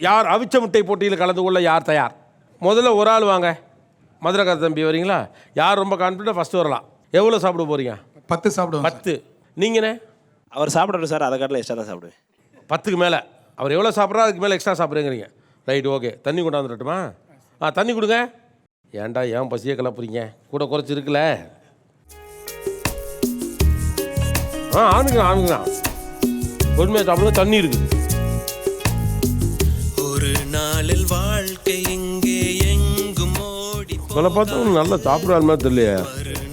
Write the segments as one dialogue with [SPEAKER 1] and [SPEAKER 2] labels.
[SPEAKER 1] யார் அவிச்ச முட்டை போட்டியில் கலந்து கொள்ள யார் தயார்? முதல்ல ஒரு ஆள் வாங்க. மதுரைக்கார தம்பி வரீங்களா? யார் ரொம்ப கான்ஃபிடென்ட்டாக ஃபஸ்ட்டு வரலாம். எவ்வளோ சாப்பிட போகிறீங்க?
[SPEAKER 2] 10 சாப்பிடுவோம்.
[SPEAKER 1] 10. நீங்கண்ணே?
[SPEAKER 3] அவர் சாப்பிட்றோம் சார், அதை காட்டில் எக்ஸ்ட்ரா தான் சாப்பிடுவேன்.
[SPEAKER 1] 10க்கு மேலே. அவர் எவ்வளோ சாப்பிட்றா அதுக்கு மேலே எக்ஸ்ட்ரா சாப்பிட்றேங்கிறீங்க. Right, okay. தண்ணி கொண்டாந்துடட்டுமா? தண்ணி கொடுங்க. ஏன்டா ஏன் பசியை கிளப்புறீங்க? கூட குறைச்சி இருக்குல்ல. ஆணுங்கண்ணா பொறுமையாக சாப்பிடுங்க. தண்ணி இருக்குது.
[SPEAKER 4] ஒரு நாளில் வாழ்க்கை எங்கே எங்கும் ஓடி
[SPEAKER 1] உங்களை பார்த்தா நல்லா சாப்பிட்ற மாதிரி தெரியலையே.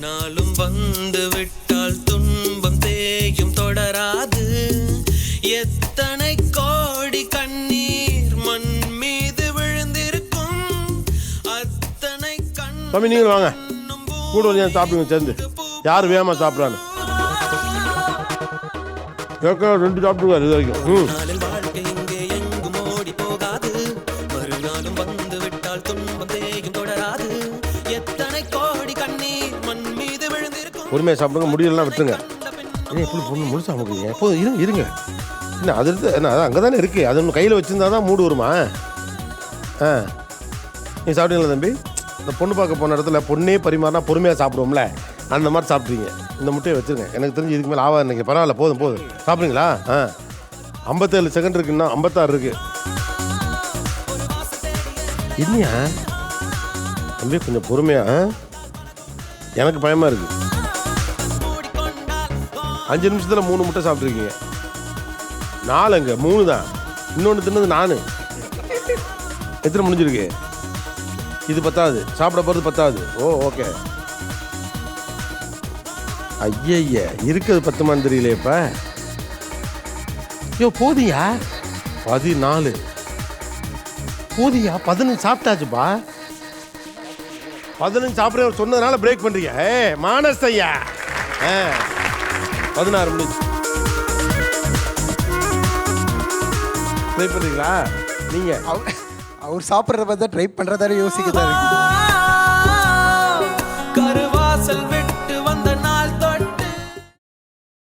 [SPEAKER 4] நாளும் வந்து விட்டால் துன்பம் தேயும் தொடராது. எத்தனை கோடி கண்ணீர் மண் மீது விழுந்திருக்கும். அத்தனை
[SPEAKER 1] தம்பி நீங்கள் வாங்க, கூட வந்து சாப்பிடுங்க சேர்ந்து. யார் வேகமாக சாப்பிட்றான்னு 2 சாப்பிட்டுருவார் இது வரைக்கும்.
[SPEAKER 4] வாழ்க்கை எங்கே எங்கும் ஓடி போகாது. மறுநாளும் வந்து விட்டால் துன்பம் தேயும் தொடராது. எத்தனை கோடி கண்ணீர் மண் மீது விழுந்திருக்கும்.
[SPEAKER 1] பொறுமையாக சாப்பிடுங்க, முடியலாம் விட்டுருங்க. எப்படி பொண்ணு முழு சாப்பிடுங்க? எப்போ இருங்க. என்ன அது என்ன அதான் அங்கே தானே இருக்குது. அது ஒன்று கையில் வச்சுருந்தா தான் மூடு வருமா? நீ சாப்பிட்டீங்களா தம்பி? இந்த பொண்ணு பார்க்க போன இடத்துல பொண்ணே பரிமாறினா பொறுமையாக சாப்பிடுவோம்ல, அந்த மாதிரி சாப்பிட்றீங்க. இந்த முட்டையை வச்சுருங்க. எனக்கு தெரிஞ்சு இதுக்கு மேலே ஆகாது. நீங்கள் பரவாயில்ல, போதும் சாப்பிட்றீங்களா? 57 செகண்ட் இருக்குன்னா 56 இருக்குது. இல்லையா தம்பி, கொஞ்சம் பொறுமையாக. எனக்கு பயமாக இருக்குது. 5 நிமிஷத்தில் 3 முட்டை சாப்பிட்ருக்கீங்க. 4 அங்கே 3 தான். இன்னொன்று தின்னது நான். எத்தனை முடிஞ்சிருக்கு? இது 10வது. சாப்பிட போகிறது 10வது. ஓகே. ஐய இருக்கிறது 10 மாதிரி தெரியலையே. இப்போ போதியா 14 போதியா 15 சாப்பிட்டாச்சுப்பா. 15 சாப்பிட்ற சொன்னதுனால பிரேக் பண்ணுறீங்க. மானஸ் ஐயா 16 முடிஞ்சு. ட்ரை பண்ணுறீங்களா நீங்கள்?
[SPEAKER 2] அவர் சாப்பிட்றத பார்த்தா ட்ரை பண்ணுறதாரு யோசிக்க தான் இருக்கு.